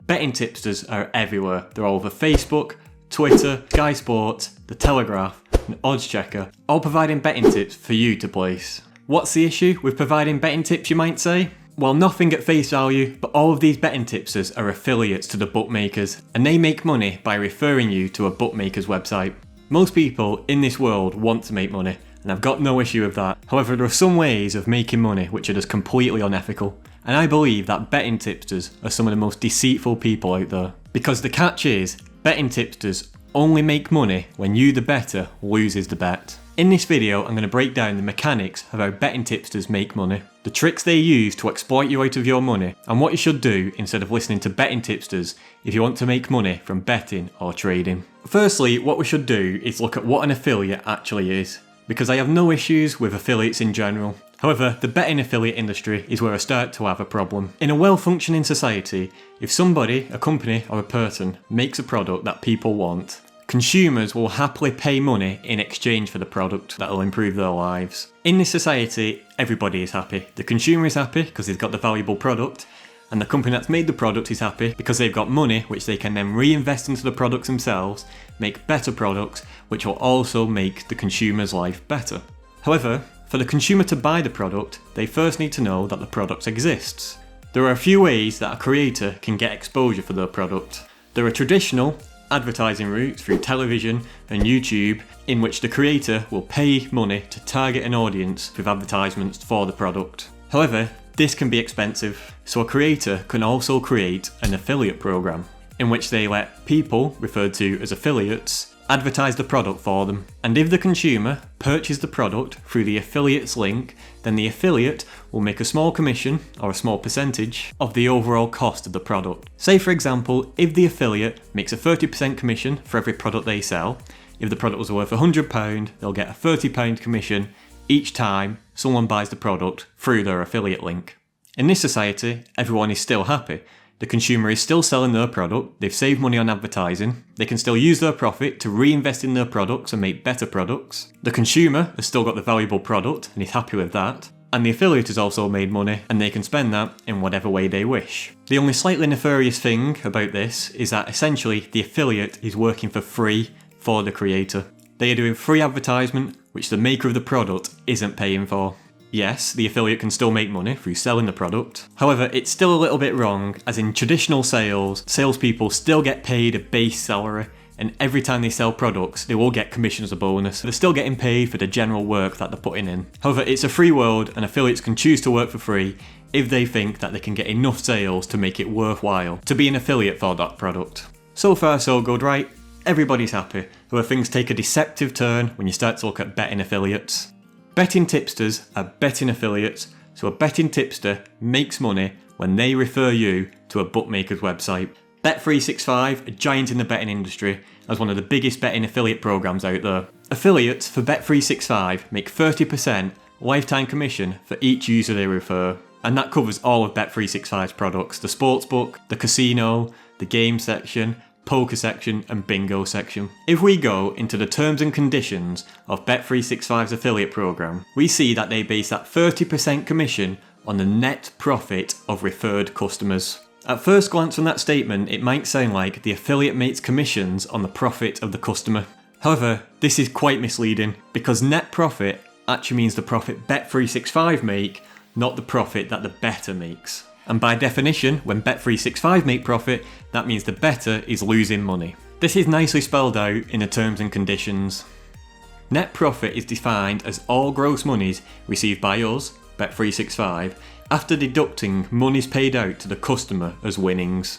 Betting tipsters are everywhere. They're all over Facebook, Twitter, Sky Sports, The Telegraph, and Odds Checker, all providing betting tips for you to place. What's the issue with providing betting tips, you might say? Well, nothing at face value, but all of these betting tipsters are affiliates to the bookmakers, and they make money by referring you to a bookmaker's website. Most people in this world want to make money, and I've got no issue with that. However, there are some ways of making money which are just completely unethical, and I believe that betting tipsters are some of the most deceitful people out there. Because the catch is, betting tipsters only make money when you, the bettor, loses the bet. In this video, I'm going to break down the mechanics of how betting tipsters make money, the tricks they use to exploit you out of your money, and what you should do instead of listening to betting tipsters if you want to make money from betting or trading. Firstly, what we should do is look at what an affiliate actually is, because I have no issues with affiliates in general. However, the betting affiliate industry is where I start to have a problem. In a well-functioning society, if somebody, a company or a person, makes a product that people want, consumers will happily pay money in exchange for the product that will improve their lives. In this society, everybody is happy. The consumer is happy because they've got the valuable product, and the company that's made the product is happy because they've got money which they can then reinvest into the products themselves, make better products, which will also make the consumer's life better. However, for the consumer to buy the product, they first need to know that the product exists. There are a few ways that a creator can get exposure for their product. There are traditional advertising routes through television and YouTube in which the creator will pay money to target an audience with advertisements for the product. However, this can be expensive, so a creator can also create an affiliate program in which they let people, referred to as affiliates, advertise the product for them. And if the consumer purchases the product through the affiliate's link, then the affiliate will make a small commission or a small percentage of the overall cost of the product. Say for example, if the affiliate makes a 30% commission for every product they sell, if the product was worth £100, they'll get a £30 commission each time someone buys the product through their affiliate link. In this society, everyone is still happy. The consumer is still selling their product, they've saved money on advertising, they can still use their profit to reinvest in their products and make better products. The consumer has still got the valuable product and is happy with that. And the affiliate has also made money and they can spend that in whatever way they wish. The only slightly nefarious thing about this is that essentially the affiliate is working for free for the creator. They are doing free advertisement which the maker of the product isn't paying for. Yes, the affiliate can still make money through selling the product. However, it's still a little bit wrong, as in traditional sales, salespeople still get paid a base salary, and every time they sell products, they will get commission as a bonus. They're still getting paid for the general work that they're putting in. However, it's a free world, and affiliates can choose to work for free if they think that they can get enough sales to make it worthwhile to be an affiliate for that product. So far, so good, right? Everybody's happy. However, things take a deceptive turn when you start to look at betting affiliates. Betting tipsters are betting affiliates, so a betting tipster makes money when they refer you to a bookmaker's website. Bet365, a giant in the betting industry, has one of the biggest betting affiliate programs out there. Affiliates for Bet365 make 30% lifetime commission for each user they refer, and that covers all of Bet365's products: the sportsbook, the casino, the game section, poker section and bingo section. If we go into the terms and conditions of Bet365's affiliate program, we see that they base that 30% commission on the net profit of referred customers. At first glance from that statement, it might sound like the affiliate makes commissions on the profit of the customer. However, this is quite misleading, because net profit actually means the profit Bet365 make, not the profit that the bettor makes. And by definition, when Bet365 make profit, that means the bettor is losing money. This is nicely spelled out in the terms and conditions. Net profit is defined as all gross monies received by us, Bet365, after deducting monies paid out to the customer as winnings.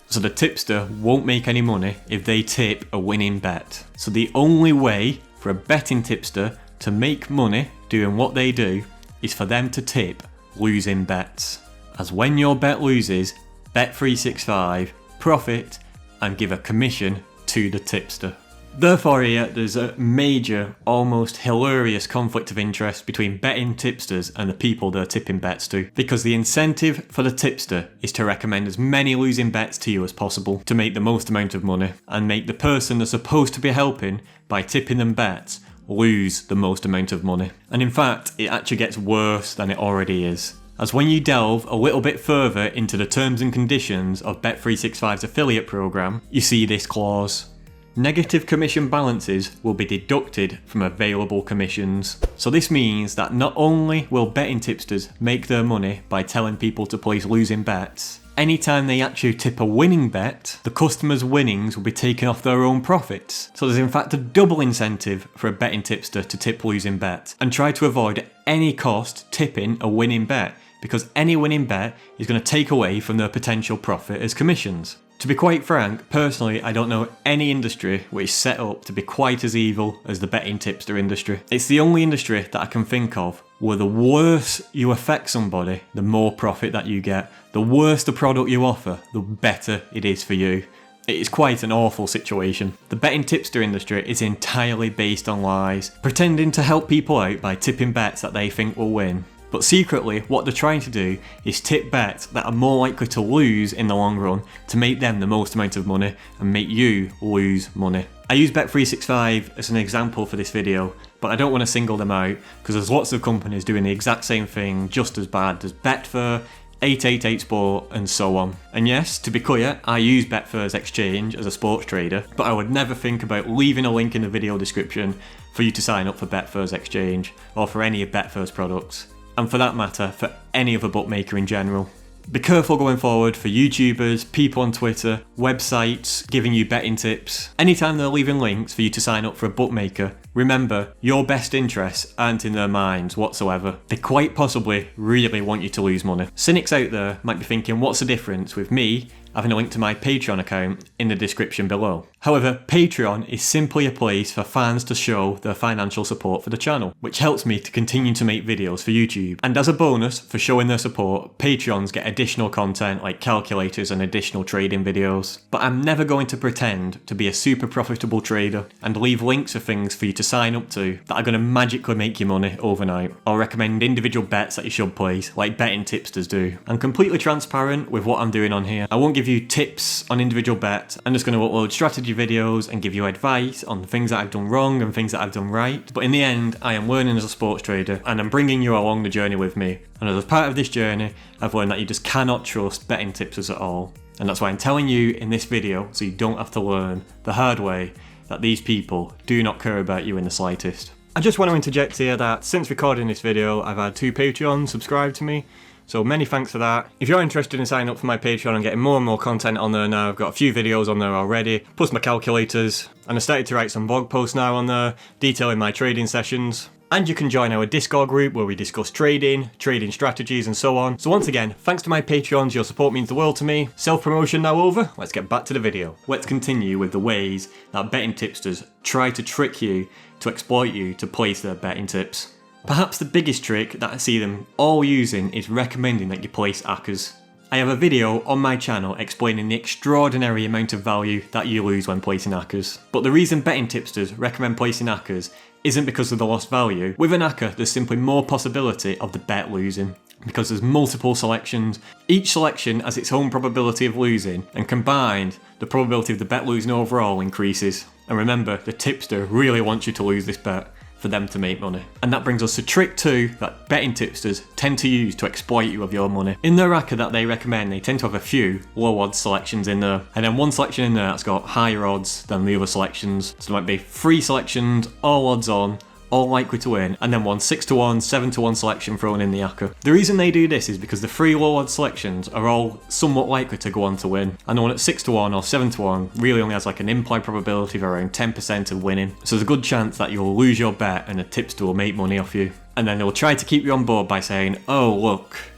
So the tipster won't make any money if they tip a winning bet. So the only way for a betting tipster to make money doing what they do is for them to tip losing bets. As when your bet loses, Bet365 profit and give a commission to the tipster. Therefore here, there's a major, almost hilarious conflict of interest between betting tipsters and the people they're tipping bets to, because the incentive for the tipster is to recommend as many losing bets to you as possible to make the most amount of money, and make the person they're supposed to be helping by tipping them bets lose the most amount of money. And in fact, it actually gets worse than it already is. as when you delve a little bit further into the terms and conditions of Bet365's affiliate program, you see this clause. Negative commission balances will be deducted from available commissions. So this means that not only will betting tipsters make their money by telling people to place losing bets, anytime they actually tip a winning bet, the customer's winnings will be taken off their own profits. So there's in fact a double incentive for a betting tipster to tip losing bets and try to avoid at any cost tipping a winning bet, because any winning bet is going to take away from their potential profit as commissions. To be quite frank, personally I don't know any industry which is set up to be quite as evil as the betting tipster industry. It's the only industry that I can think of where the worse you affect somebody, the more profit that you get. The worse the product you offer, the better it is for you. It is quite an awful situation. The betting tipster industry is entirely based on lies, pretending to help people out by tipping bets that they think will win. But secretly, what they're trying to do is tip bets that are more likely to lose in the long run to make them the most amount of money and make you lose money. I use Bet365 as an example for this video, but I don't want to single them out because there's lots of companies doing the exact same thing just as bad. There's Betfair, 888 Sport and so on. And yes, to be clear, I use Betfair's exchange as a sports trader, but I would never think about leaving a link in the video description for you to sign up for Betfair's exchange or for any of Betfair's products. And for that matter, for any other bookmaker in general. Be careful going forward for YouTubers, people on Twitter, websites giving you betting tips. Anytime they're leaving links for you to sign up for a bookmaker, remember, your best interests aren't in their minds whatsoever. They quite possibly really want you to lose money. Cynics out there might be thinking, what's the difference with me having a link to my Patreon account in the description below? However, Patreon is simply a place for fans to show their financial support for the channel, which helps me to continue to make videos for YouTube. And as a bonus for showing their support, Patreons get additional content like calculators and additional trading videos. But I'm never going to pretend to be a super profitable trader and leave links of things for you to sign up to that are going to magically make you money overnight, or recommend individual bets that you should place like betting tipsters do. I'm completely transparent with what I'm doing on here. I won't give you tips on individual bets. I'm just going to upload strategy videos and give you advice on things that I've done wrong and things that I've done right. But in the end, I am learning as a sports trader and I'm bringing you along the journey with me. And as part of this journey, I've learned that you just cannot trust betting tipsters at all. And that's why I'm telling you in this video, so you don't have to learn the hard way, that these people do not care about you in the slightest. I just want to interject here that since recording this video, I've had 2 Patreons subscribe to me. So many thanks for that. If you're interested in signing up for my Patreon and getting more and more content on there now, I've got a few videos on there already, plus my calculators, and I started to write some blog posts now on there, detailing my trading sessions. And you can join our Discord group where we discuss trading strategies and so on. So once again, thanks to my Patreons, your support means the world to me. Self-promotion now over, let's get back to the video. Let's continue with the ways that betting tipsters try to trick you, to exploit you, to place their betting tips. Perhaps the biggest trick that I see them all using is recommending that you place ACCAs. I have a video on my channel explaining the extraordinary amount of value that you lose when placing ACCAs. But the reason betting tipsters recommend placing ACCAs isn't because of the lost value. With an ACCA, there's simply more possibility of the bet losing, because there's multiple selections. Each selection has its own probability of losing, and combined, the probability of the bet losing overall increases. And remember, the tipster really wants you to lose this bet for them to make money. And that brings us to trick 2 that betting tipsters tend to use to exploit you of your money. In their ACCA that they recommend, they tend to have a few low odds selections in there, and then one selection in there that's got higher odds than the other selections. So there might be 3 selections, all odds on, all likely to win, and then one 6-1, 7-1 selection thrown in the ACCA. The reason they do this is because the 3 low odds selections are all somewhat likely to go on to win, and the one at 6-1 or 7-1 really only has like an implied probability of around 10% of winning. So there's a good chance that you'll lose your bet and a tipster will make money off you. And then they'll try to keep you on board by saying, oh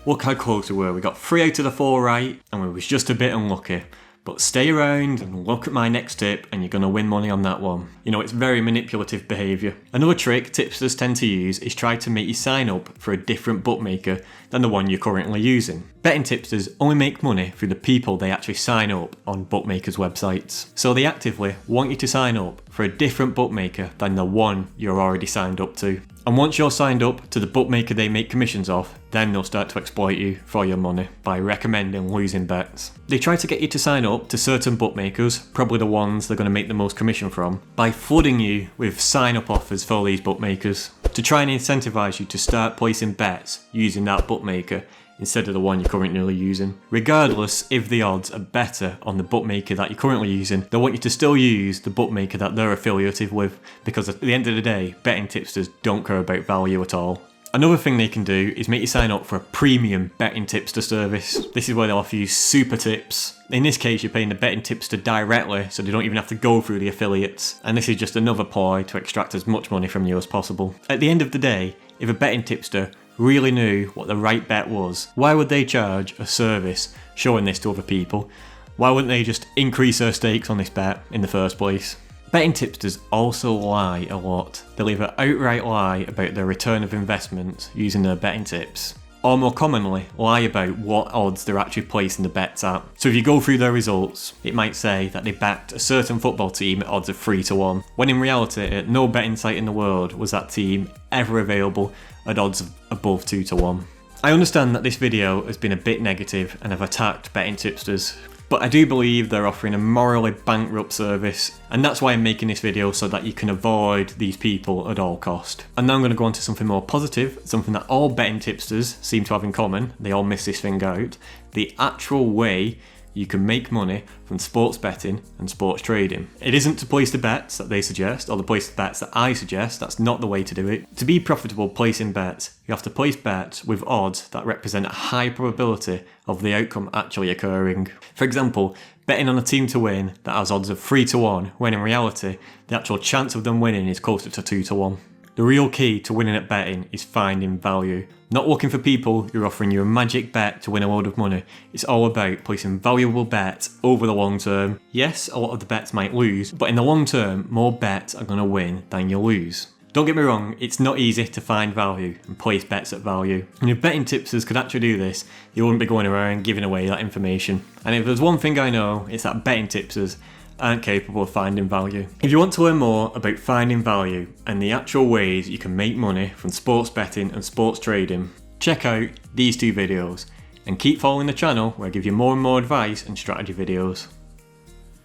look how close we were. We got 3 out of the 4 right, and we was just a bit unlucky. But stay around and look at my next tip and you're going to win money on that one. You know, it's very manipulative behaviour. Another trick tipsters tend to use is try to make you sign up for a different bookmaker than the one you're currently using. Betting tipsters only make money through the people they actually sign up on bookmakers' websites. So they actively want you to sign up for a different bookmaker than the one you're already signed up to. And once you're signed up to the bookmaker they make commissions off, then they'll start to exploit you for your money by recommending losing bets. They try to get you to sign up to certain bookmakers, probably the ones they're going to make the most commission from, by flooding you with sign-up offers for these bookmakers to try and incentivise you to start placing bets using that bookmaker instead of the one you're currently using. Regardless if the odds are better on the bookmaker that you're currently using, they want you to still use the bookmaker that they're affiliated with, because at the end of the day, betting tipsters don't care about value at all. Another thing they can do is make you sign up for a premium betting tipster service. This is where they'll offer you super tips. In this case, you're paying the betting tipster directly, so they don't even have to go through the affiliates. And this is just another ploy to extract as much money from you as possible. At the end of the day, if a betting tipster really knew what the right bet was, why would they charge a service showing this to other people? Why wouldn't they just increase their stakes on this bet in the first place? Betting tipsters also lie a lot. They'll either outright lie about their return of investment using their betting tips, or more commonly, lie about what odds they're actually placing the bets at. So if you go through their results, it might say that they backed a certain football team at odds of 3-1, when in reality, at no betting site in the world was that team ever available at odds of above 2-1. I understand that this video has been a bit negative and have attacked betting tipsters, but I do believe they're offering a morally bankrupt service, and that's why I'm making this video, so that you can avoid these people at all cost. And now I'm going to go on to something more positive, something that all betting tipsters seem to have in common. They all miss this thing out: the actual way you can make money from sports betting and sports trading. It isn't to place the bets that they suggest, or the place the bets that I suggest. That's not the way to do it. To be profitable placing bets, you have to place bets with odds that represent a high probability of the outcome actually occurring. For example, betting on a team to win that has odds of 3-1, when in reality, the actual chance of them winning is closer to 2-1. The real key to winning at betting is finding value. Not looking for people who are offering you a magic bet to win a load of money. It's all about placing valuable bets over the long term. Yes, a lot of the bets might lose, but in the long term, more bets are going to win than you lose. Don't get me wrong, it's not easy to find value and place bets at value. And if betting tipsters could actually do this, you wouldn't be going around giving away that information. And if there's one thing I know, it's that betting tipsters aren't capable of finding value. If you want to learn more about finding value and the actual ways you can make money from sports betting and sports trading, check out these two videos and keep following the channel, where I give you more and more advice and strategy videos.